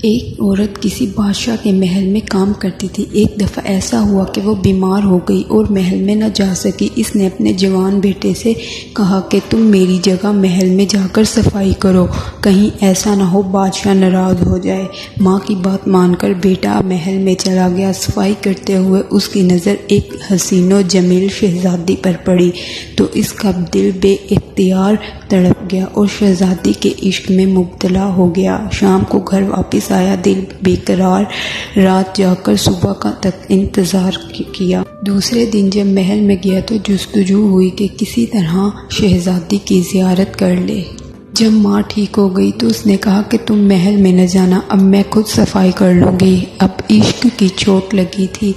ایک عورت کسی بادشاہ کے محل میں کام کرتی تھی۔ ایک دفعہ ایسا ہوا کہ وہ بیمار ہو گئی اور محل میں نہ جا سکی۔ اس نے اپنے جوان بیٹے سے کہا کہ تم میری جگہ محل میں جا کر صفائی کرو، کہیں ایسا نہ ہو بادشاہ ناراض ہو جائے۔ ماں کی بات مان کر بیٹا محل میں چلا گیا۔ صفائی کرتے ہوئے اس کی نظر ایک حسین و جمیل شہزادی پر پڑی تو اس کا دل بے اختیار تڑپ گیا اور شہزادی کے عشق میں مبتلا ہو گیا۔ شام کو گھر واپس آیا، دل بے قرار، رات جا کر صبح تک انتظار کیا۔ دوسرے دن جب محل میں گیا تو جستجو ہوئی کہ کسی طرح شہزادی کی زیارت کر لے۔ جب ماں ٹھیک ہو گئی تو اس نے کہا کہ تم محل میں نہ جانا، اب میں خود صفائی کر لوں گی۔ اب عشق کی چوٹ لگی تھی،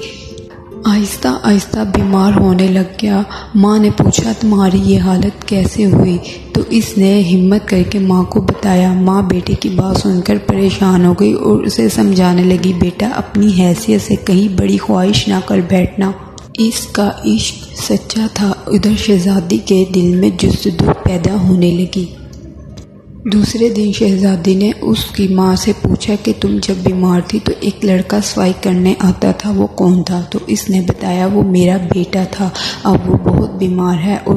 آہستہ آہستہ بیمار ہونے لگ گیا۔ ماں نے پوچھا تمہاری یہ حالت کیسے ہوئی؟ تو اس نے ہمت کر کے ماں کو بتایا۔ ماں بیٹے کی بات سن کر پریشان ہو گئی اور اسے سمجھانے لگی، بیٹا اپنی حیثیت سے کہیں بڑی خواہش نہ کر بیٹھنا۔ اس کا عشق سچا تھا۔ ادھر شہزادی کے دل میں جستجو پیدا ہونے لگی۔ دوسرے دن شہزادی نے اس کی ماں سے پوچھا کہ تم جب بیمار تھی تو ایک لڑکا صفائی کرنے آتا تھا، وہ کون تھا؟ تو اس نے بتایا وہ میرا بیٹا تھا، اب وہ بہت بیمار ہے اور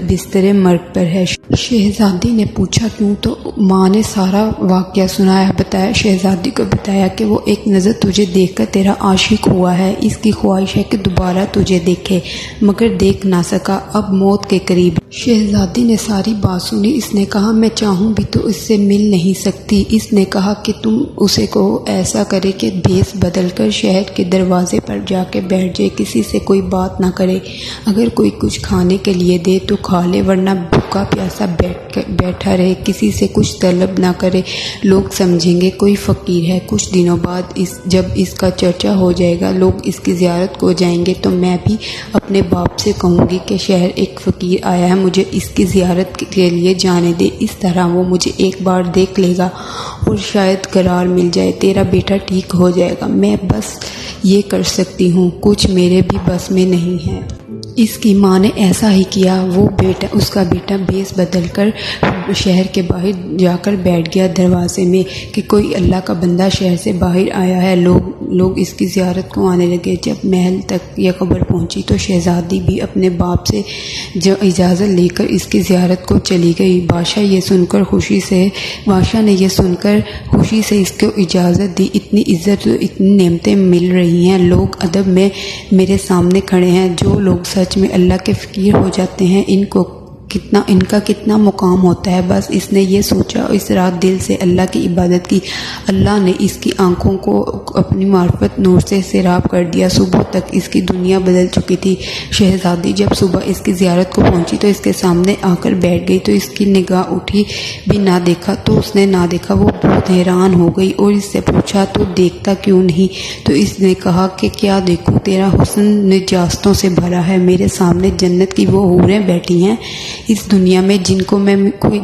بستر مرگ پر ہے۔ شہزادی نے پوچھا کیوں؟ تو ماں نے سارا واقعہ سنایا، بتایا۔ شہزادی کو بتایا کہ وہ ایک نظر تجھے دیکھ کر تیرا عاشق ہوا ہے، اس کی خواہش ہے کہ دوبارہ تجھے دیکھے مگر دیکھ نہ سکا، اب موت کے قریب۔ شہزادی نے ساری بات سنی۔ اس نے کہا میں چاہوں بھی تو اس سے مل نہیں سکتی۔ اس نے کہا کہ تم اسے کو ایسا کرے کہ بھیس بدل کر شہر کے دروازے پر جا کے بیٹھ جائے، کسی سے کوئی بات نہ کرے، اگر کوئی کچھ کھانے کے لیے دے تو کھا لے ورنہ بھوکا پیاسا بیٹھا رہے، کسی سے کچھ طلب نہ کرے، لوگ سمجھیں گے کوئی فقیر ہے۔ کچھ دنوں بعد جب اس کا چرچا ہو جائے گا، لوگ اس کی زیارت کو جائیں گے تو میں بھی اپنے باپ سے کہوں گی کہ شہر ایک فقیر آیا ہے، مجھے اس کی زیارت کے لیے جانے دے، اس طرح وہ مجھے ایک بار دیکھ لے گا اور شاید قرار مل جائے، تیرا بیٹا ٹھیک ہو جائے گا۔ میں بس یہ کر سکتی ہوں، کچھ میرے بھی بس میں نہیں ہے۔ اس کی ماں نے ایسا ہی کیا۔ اس کا بیٹا بھیس بدل کر شہر کے باہر جا کر بیٹھ گیا دروازے میں کہ کوئی اللہ کا بندہ شہر سے باہر آیا ہے، لوگ اس کی زیارت کو آنے لگے۔ جب محل تک یہ خبر پہنچی تو شہزادی بھی اپنے باپ سے جو اجازت لے کر اس کی زیارت کو چلی گئی۔ بادشاہ نے یہ سن کر خوشی سے اس کو اجازت دی۔ اتنی عزت اور اتنی نعمتیں مل رہی ہیں، لوگ ادب میں میرے سامنے کھڑے ہیں، جو لوگ سچ میں اللہ کے فقیر ہو جاتے ہیں ان کا کتنا مقام ہوتا ہے۔ بس اس نے یہ سوچا، اس رات دل سے اللہ کی عبادت کی، اللہ نے اس کی آنکھوں کو اپنی معرفت نور سے سیراب کر دیا۔ صبح تک اس کی دنیا بدل چکی تھی۔ شہزادی جب صبح اس کی زیارت کو پہنچی تو اس کے سامنے آ کر بیٹھ گئی تو اس کی نگاہ اٹھی بھی نہ دیکھا تو اس نے نہ دیکھا۔ وہ بہت حیران ہو گئی اور اس سے پوچھا تو دیکھتا کیوں نہیں؟ تو اس نے کہا کہ کیا دیکھوں، تیرا حسن نجاستوں سے بھرا ہے، میرے سامنے جنت کی وہ حوریں بیٹھی ہیں اس دنیا میں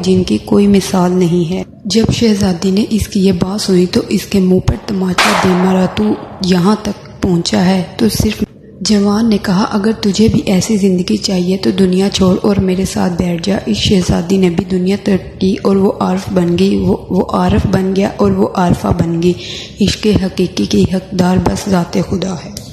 جن کی کوئی مثال نہیں ہے۔ جب شہزادی نے اس کی یہ بات سنی تو اس کے منہ پر تماچا دے مارا، تو یہاں تک پہنچا ہے تو صرف۔ جوان نے کہا اگر تجھے بھی ایسی زندگی چاہیے تو دنیا چھوڑ اور میرے ساتھ بیٹھ جا۔ اس شہزادی نے بھی دنیا ترک کی اور وہ عارف بن گئی، وہ عارف بن گیا اور وہ عارفہ بن گئی۔ عشق حقیقی کی حقدار بس ذات خدا ہے۔